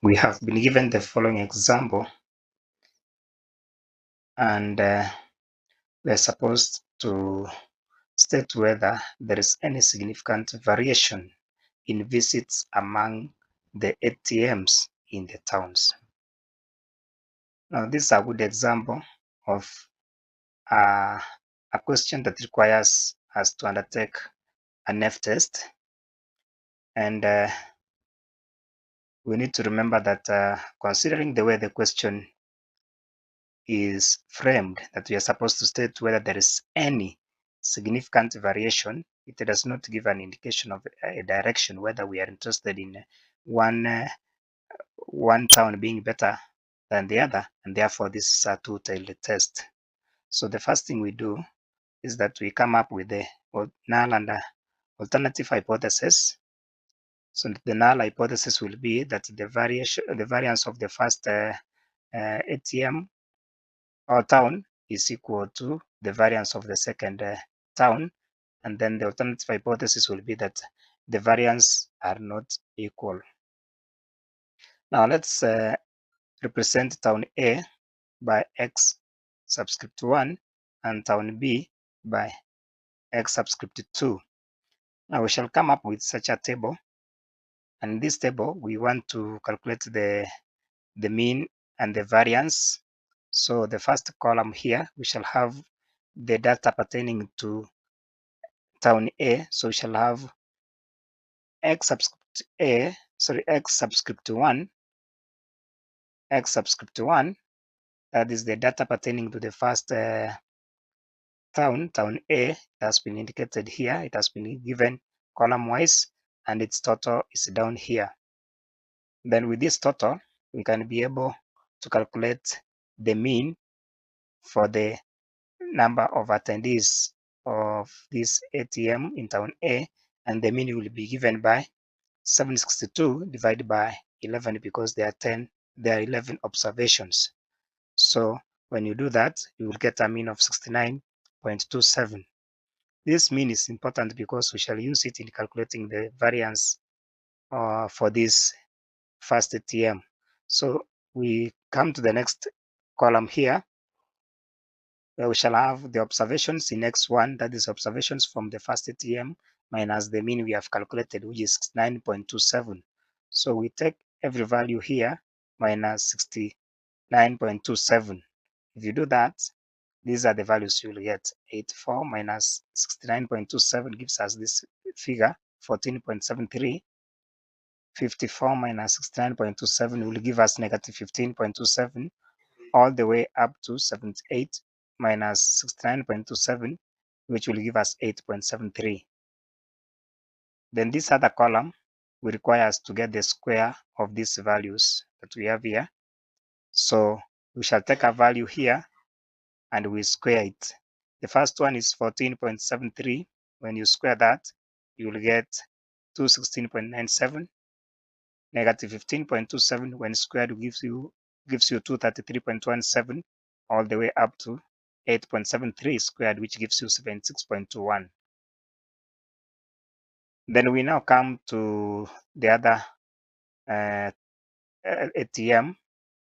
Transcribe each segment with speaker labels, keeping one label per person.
Speaker 1: We have been given the following example, and we are supposed to state whether there is any significant variation in visits among the ATMs in the towns. Now, this is a good example of a question that requires us to undertake an F test, and we need to remember that considering the way the question is framed, that we are supposed to state whether there is any significant variation. It does not give an indication of a direction, whether we are interested in one town being better than the other, and therefore this is a two-tailed test. So the first thing we do is that we come up with the null and alternative hypothesis. So the null hypothesis will be that the variance of the first ATM or town is equal to the variance of the second town, and then the alternative hypothesis will be that the variance are not equal. Now let's represent town A by x subscript 1 and town B by x subscript 2. Now we shall come up with such a table, and in this table we want to calculate the mean and the variance. So the first column here, we shall have the data pertaining to town A. So we shall have x subscript 1, that is the data pertaining to the first town A. It has been indicated here. It has been given column wise, and its total is down here. Then with this total, we can be able to calculate the mean for the number of attendees of this ATM in town A, and the mean will be given by 762 divided by 11, because there are 11 observations. So when you do that, you will get a mean of 69.27. This mean is important because we shall use it in calculating the variance for this first ATM. So we come to the next column here, where we shall have the observations in X1, that is observations from the first ATM, minus the mean we have calculated, which is 69.27. So we take every value here minus 69.27. If you do that, these are the values you will get. 84 minus 69.27 gives us this figure, 14.73. 54 minus 69.27 will give us negative 15.27, all the way up to 78 minus 69.27, which will give us 8.73. Then this other column will require us to get the square of these values that we have here. So we shall take a value here and we square it. The first one is 14.73. When you square that, you will get 216.97. Negative 15.27 when squared gives you 233.17, all the way up to 8.73 squared, which gives you 76.21. Then we now come to the other ATM,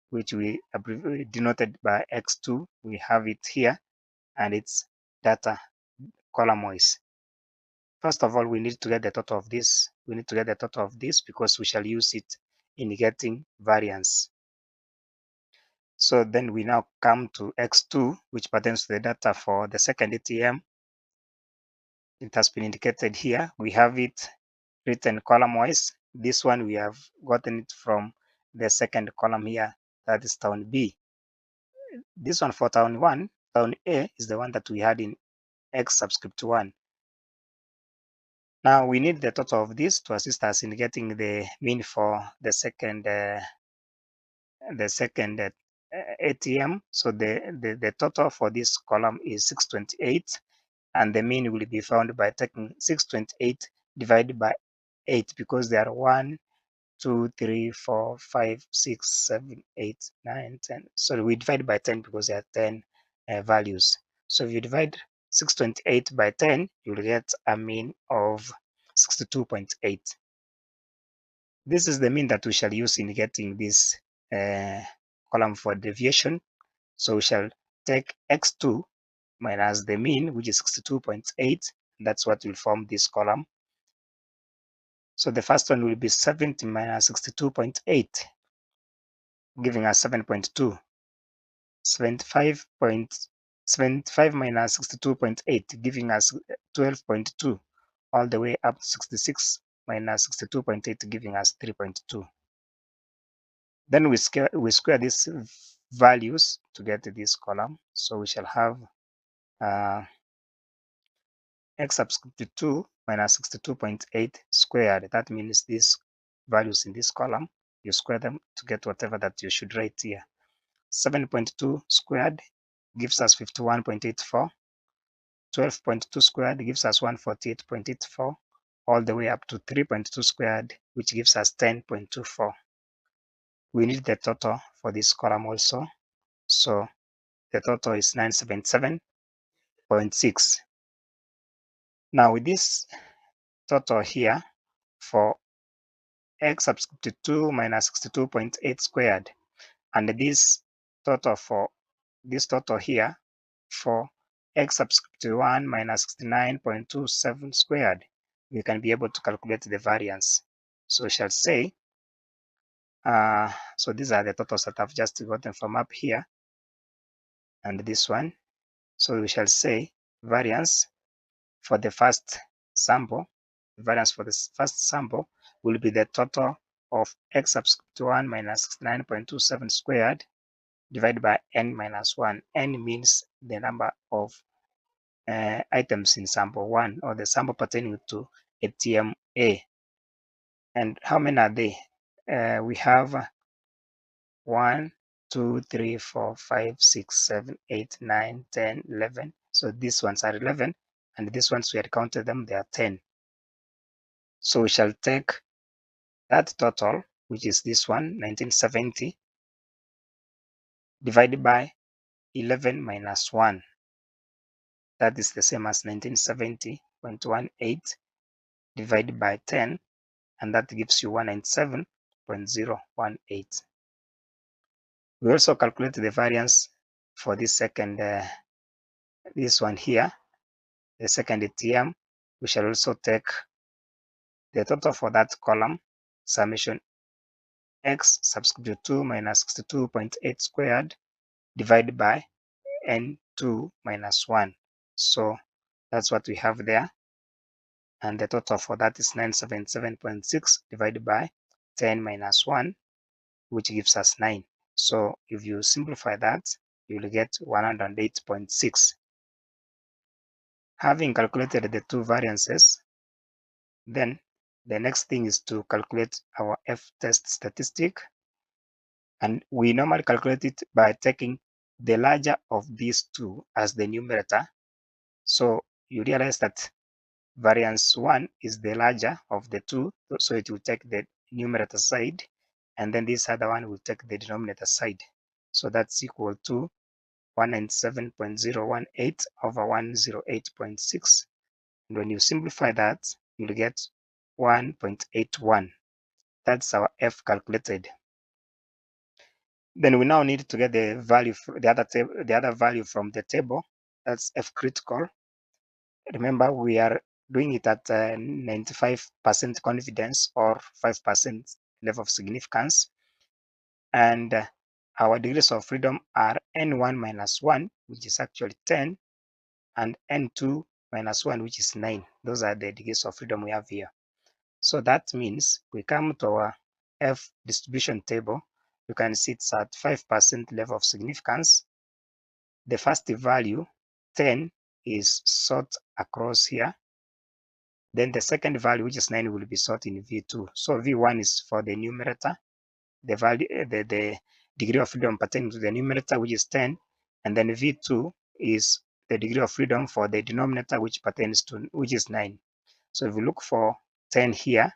Speaker 1: which we denoted by X2. We have it here, and it's data column wise. First of all, we need to get the total of this. We need to get the total of this because we shall use it in getting variance. So then we now come to X2, which pertains to the data for the second ATM. It has been indicated here. We have it written column wise. This one we have gotten it from the second column here, that is town B. This one for town A is the one that we had in X subscript 1. Now we need the total of this to assist us in getting the mean for the second ATM. So the total for this column is 628, and the mean will be found by taking 628 divided by 8, because there are 1, 2, 3, 4, 5, 6, 7, 8, 9, 10. So we divide by 10 because there are 10 values. So if you divide 628 by 10, you'll get a mean of 62.8. This is the mean that we shall use in getting this column for deviation. So we shall take x2 minus the mean, which is 62.8. That's what will form this column. So the first one will be 70 minus 62.8, giving us 7.2. 75 minus 62.8, giving us 12.2, all the way up to 66 minus 62.8, giving us 3.2. Then we square these values to get this column. So we shall have x subscript 2 minus 62.8 squared. That means these values in this column, you square them to get whatever that you should write here. 7.2 squared gives us 51.84. 12.2 squared gives us 148.84, all the way up to 3.2 squared, which gives us 10.24. We need the total for this column also. So the total is 977.6. Now with this total here for x subscript 2 minus 62.8 squared, and this total for this total here for x subscript 1 minus 69.27 squared, we can be able to calculate the variance. So we shall say, so these are the totals that I've just gotten from up here and this one. So we shall say variance for the first sample, variance for the first sample will be the total of x subscript 1 minus 69.27 squared divided by n minus 1. N means the number of items in sample 1, or the sample pertaining to ATM A. And how many are they? We have 1, 2, 3, 4, 5, 6, 7, 8, 9, 10, 11. So these ones are 11, and these ones we had counted them, they are 10. So we shall take that total, which is this one, 1970, divided by 11 minus 1. That is the same as 1970.18 divided by 10, and that gives you 197.018. We also calculate the variance for this second, this one here, the second ATM. We shall also take the total for that column, summation x subscript 2 minus 62.8 squared divided by n2 minus 1. So that's what we have there. And the total for that is 977.6 divided by 10 minus 1, which gives us 9. So if you simplify that, you will get 108.6. Having calculated the two variances, then the next thing is to calculate our F-test statistic. And we normally calculate it by taking the larger of these two as the numerator. So you realize that variance 1 is the larger of the two, so it will take the numerator side, and then this other one will take the denominator side. So that's equal to 197.018 over 108.6. And when you simplify that, you'll get 1.81. That's our F calculated. Then we now need to get the value, the other value from the table. That's F critical. Remember, we are doing it at 95% confidence or 5% level of significance. And our degrees of freedom are N1 minus 1, which is actually 10, and N2 minus 1, which is 9. Those are the degrees of freedom we have here. So that means we come to our F distribution table. You can see it's at 5% level of significance. The first value, 10, is sort across here. Then the second value, which is 9, will be sort in V2. So V1 is for the numerator, the value, the degree of freedom pertaining to the numerator, which is 10, and then V2 is the degree of freedom for the denominator, which pertains to, which is 9. So if we look for 10 here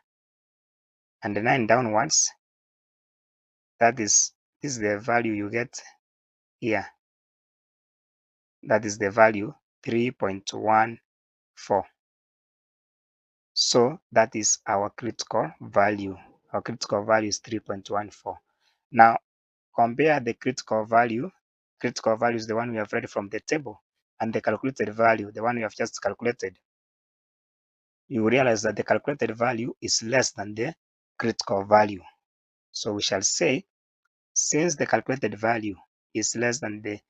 Speaker 1: and the 9 downwards, this is the value you get here. That is the value 3.14. So that is our critical value. Our critical value is 3.14. Now compare the critical value. Critical value is the one we have read from the table, and the calculated value, the one we have just calculated. You realize that the calculated value is less than the critical value. So we shall say, since the calculated value is less than the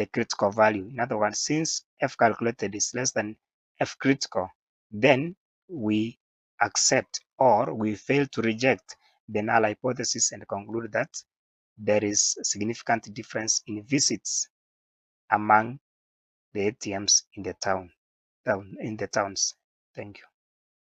Speaker 1: critical value, in other words, since F calculated is less than F critical, then we accept or we fail to reject the null hypothesis and conclude that there is significant difference in visits among the ATMs in the towns. Thank you.